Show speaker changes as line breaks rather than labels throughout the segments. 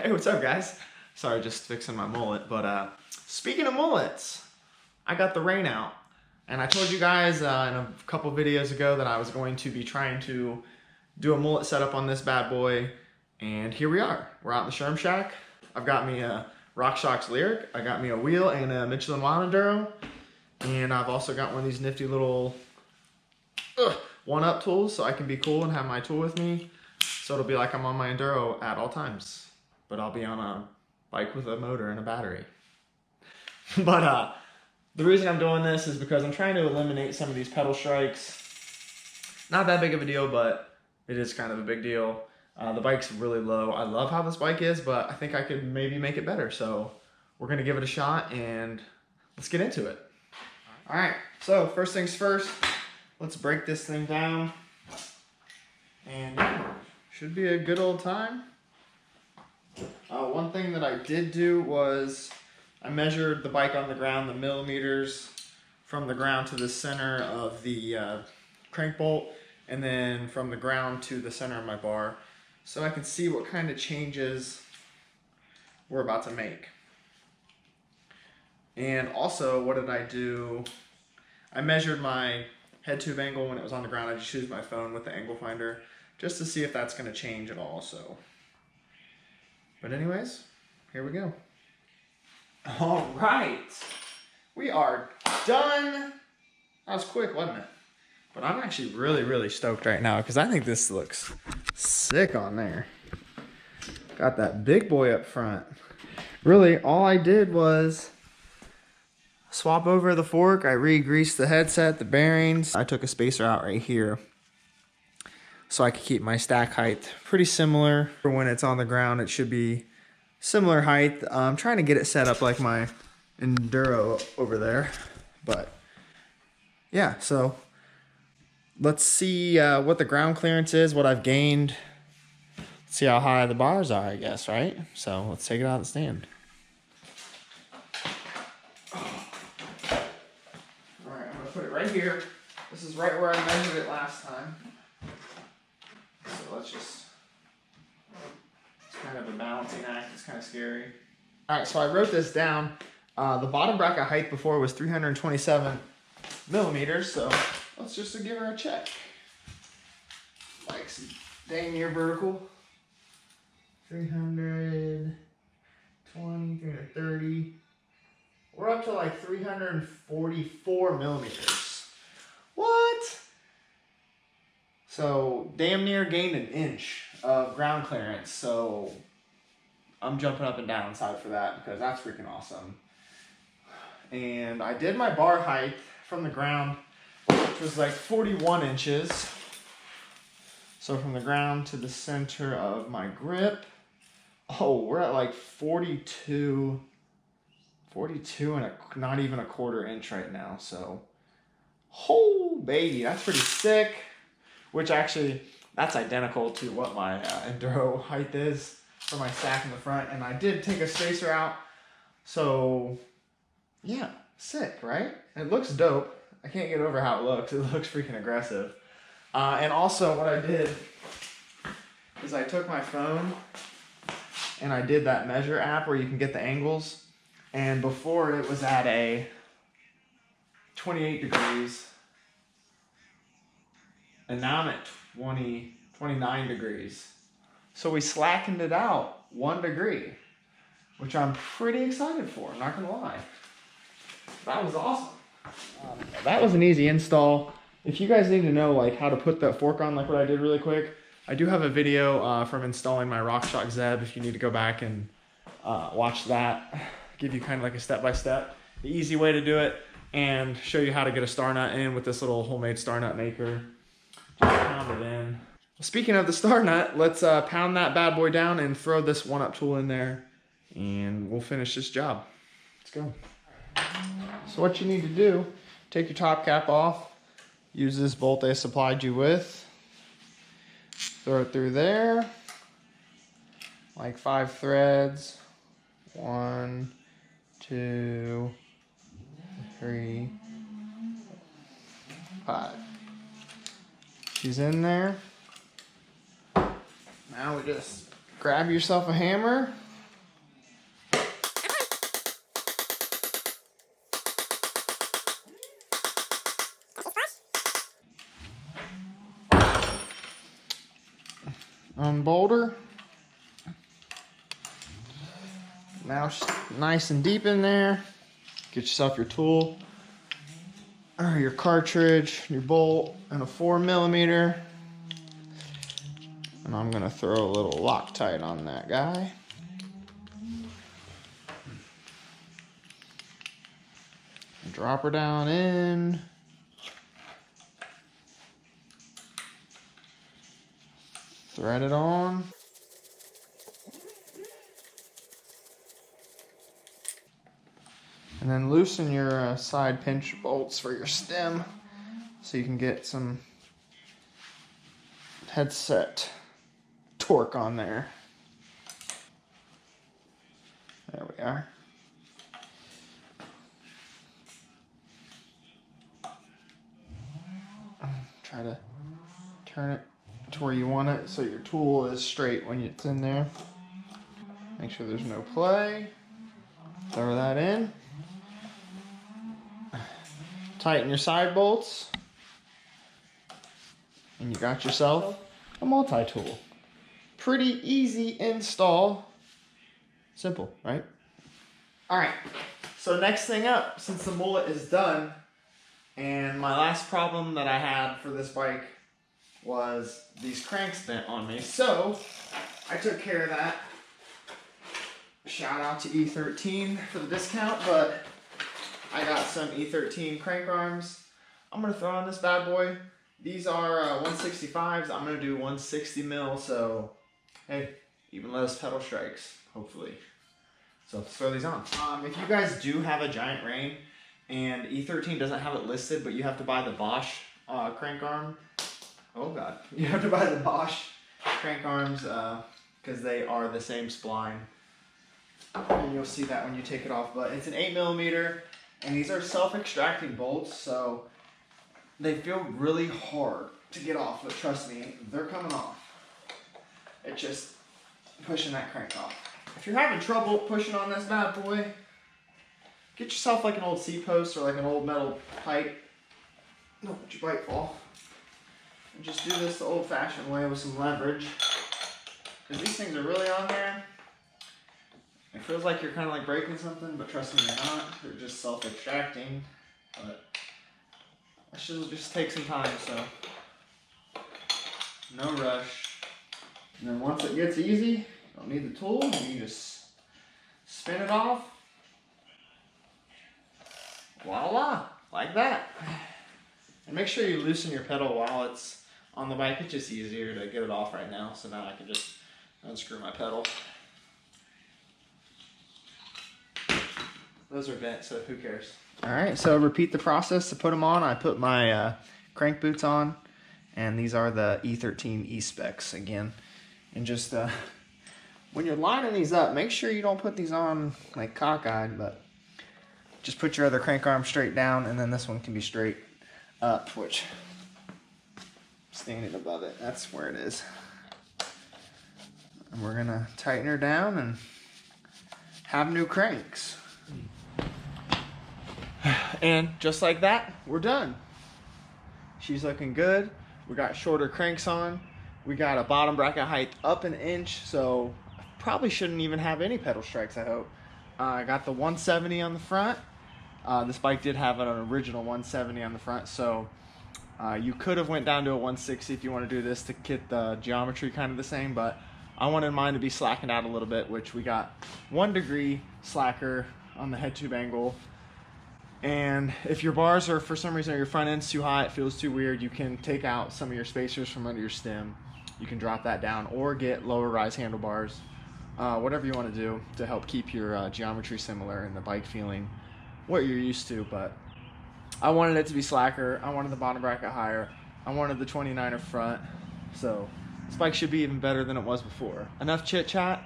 Hey, what's up guys? Sorry, just fixing my mullet, but speaking of mullets, I got the Reign out. And I told you guys in a couple videos ago that I was going to be trying to do a mullet setup on this bad boy. And here we are. We're out in the Sherm shack. I've got me a RockShox Lyric. I got me a wheel and a Michelin Wild Enduro. And I've also got one of these nifty little ONE UP tools so I can be cool and have my tool with me. So it'll be like I'm on my Enduro at all times. But I'll be on a bike with a motor and a battery. But the reason I'm doing this is because I'm trying to eliminate some of these pedal strikes. Not that big of a deal, but it is kind of a big deal. The bike's really low. I love how this bike is, but I think I could maybe make it better. So we're gonna give it a shot and let's get into it. All right, so first things first, let's break this thing down. And yeah, should be a good old time. One thing that I did do was I measured the bike on the ground, the millimeters from the ground to the center of the crank bolt, and then from the ground to the center of my bar, so I can see what kind of changes we're about to make. And also, what did I do? I measured my head tube angle when it was on the ground. I just used my phone with the angle finder just to see if that's going to change at all. But anyways, here we go. All right, we are done. That was quick, wasn't it? But I'm actually really stoked right now because I think this looks sick on there. Got that big boy up front. Really, all I did was swap over the fork. I re-greased the headset, the bearings. I took a spacer out right here so I could keep my stack height pretty similar. For when it's on the ground, it should be similar height. I'm trying to get it set up like my Enduro over there. But yeah, so let's see what the ground clearance is, what I've gained. Let's see how high the bars are, I guess, right? So let's take it out of the stand. All right, I'm gonna put it right here. This is right where I measured it last time. So let's just, it's kind of a balancing act, it's kind of scary. All right, so I wrote this down. The bottom bracket height before was 327 millimeters, so let's just give her a check. Like dang near vertical. 320, 330. We're up to like 344 millimeters. What? So damn near gained an inch of ground clearance. So I'm jumping up and down inside for that because that's freaking awesome. And I did my bar height from the ground, which was like 41 inches. So from the ground to the center of my grip, oh, we're at like 42 and not even a quarter inch right now. So, oh baby, that's pretty sick. Which actually, that's identical to what my Enduro height is for my stack in the front. And I did take a spacer out. So yeah, sick, right? It looks dope. I can't get over how it looks. It looks freaking aggressive. And also what I did is I took my phone and I did that measure app where you can get the angles. And before it was at a 28 degrees. And now I'm at 29 degrees. So we slackened it out 1 degree, which I'm pretty excited for, I'm not gonna lie. That was awesome. That was an easy install. If you guys need to know like how to put that fork on, like what I did really quick, I do have a video from installing my RockShox Zeb if you need to go back and watch that. Give you kind of like a step-by-step, the easy way to do it, and show you how to get a star nut in with this little homemade star nut maker. Just pound it in. Speaking of the star nut, let's pound that bad boy down and throw this ONE UP tool in there, and we'll finish this job. Let's go. So what you need to do, take your top cap off, use this bolt they supplied you with, throw it through there, like 5 threads, 1, 2, 3, 5. She's in there. Now we just grab yourself a hammer, unboulder. Now nice and deep in there. Get yourself your tool, or your cartridge, your bolt, and a 4mm. And I'm gonna throw a little Loctite on that guy. Drop her down in. Thread it on. And then loosen your side pinch bolts for your stem so you can get some headset torque on there. There we are. Try to turn it to where you want it so your tool is straight when it's in there. Make sure there's no play. Throw that in. Tighten your side bolts. And you got yourself a multi-tool. Pretty easy install. Simple, right? All right, so next thing up, since the mullet is done, and my last problem that I had for this bike was these cranks bent on me. So I took care of that. Shout out to E13 for the discount, but I got some E13 crank arms. I'm gonna throw on this bad boy. These are 165s. I'm gonna do 160 mil, so hey, even less pedal strikes, hopefully. So let's throw these on. If you guys do have a Giant Reign, and E13 doesn't have it listed, but you have to buy the Bosch crank arm. Oh God, you have to buy the Bosch crank arms because they are the same spline. And you'll see that when you take it off, but it's an 8mm, and these are self-extracting bolts, so they feel really hard to get off, but trust me, they're coming off. It's just pushing that crank off. If you're having trouble pushing on this bad boy, get yourself like an old seat post or like an old metal pipe. Don't let your bike fall. And just do this the old-fashioned way with some leverage. Because these things are really on there. It feels like you're kind of like breaking something, but trust me, you're not. They're just self-extracting. But that should just take some time, so no rush. And then once it gets easy, you don't need the tool. You can just spin it off. Voila, like that. And make sure you loosen your pedal while it's on the bike. It's just easier to get it off right now. So now I can just unscrew my pedal. Those are bent, so who cares? All right, so repeat the process to put them on. I put my crank boots on, and these are the E13 E-Specs again. And just when you're lining these up, make sure you don't put these on like cockeyed, but just put your other crank arm straight down, and then this one can be straight up, which standing above it, that's where it is. And we're gonna tighten her down and have new cranks. And just like that, we're done. She's looking good. We got shorter cranks on. We got a bottom bracket height up an inch, so probably shouldn't even have any pedal strikes, I hope. I got the 170 on the front. This bike did have an original 170 on the front, so you could have went down to a 160 if you want to do this to get the geometry kind of the same, but I wanted mine to be slackened out a little bit, which we got 1 degree slacker on the head tube angle. And if your bars are, for some reason, or your front end's too high, it feels too weird, you can take out some of your spacers from under your stem. You can drop that down or get lower rise handlebars. Whatever you want to do to help keep your geometry similar and the bike feeling what you're used to. But I wanted it to be slacker. I wanted the bottom bracket higher. I wanted the 29er front. So this bike should be even better than it was before. Enough chit chat.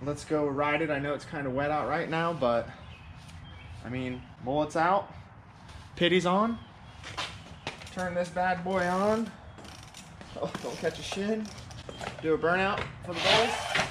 Let's go ride it. I know it's kind of wet out right now, but I mean, mullet's out, pitty's on. Turn this bad boy on. Oh, don't catch a shin. Do a burnout for the boys.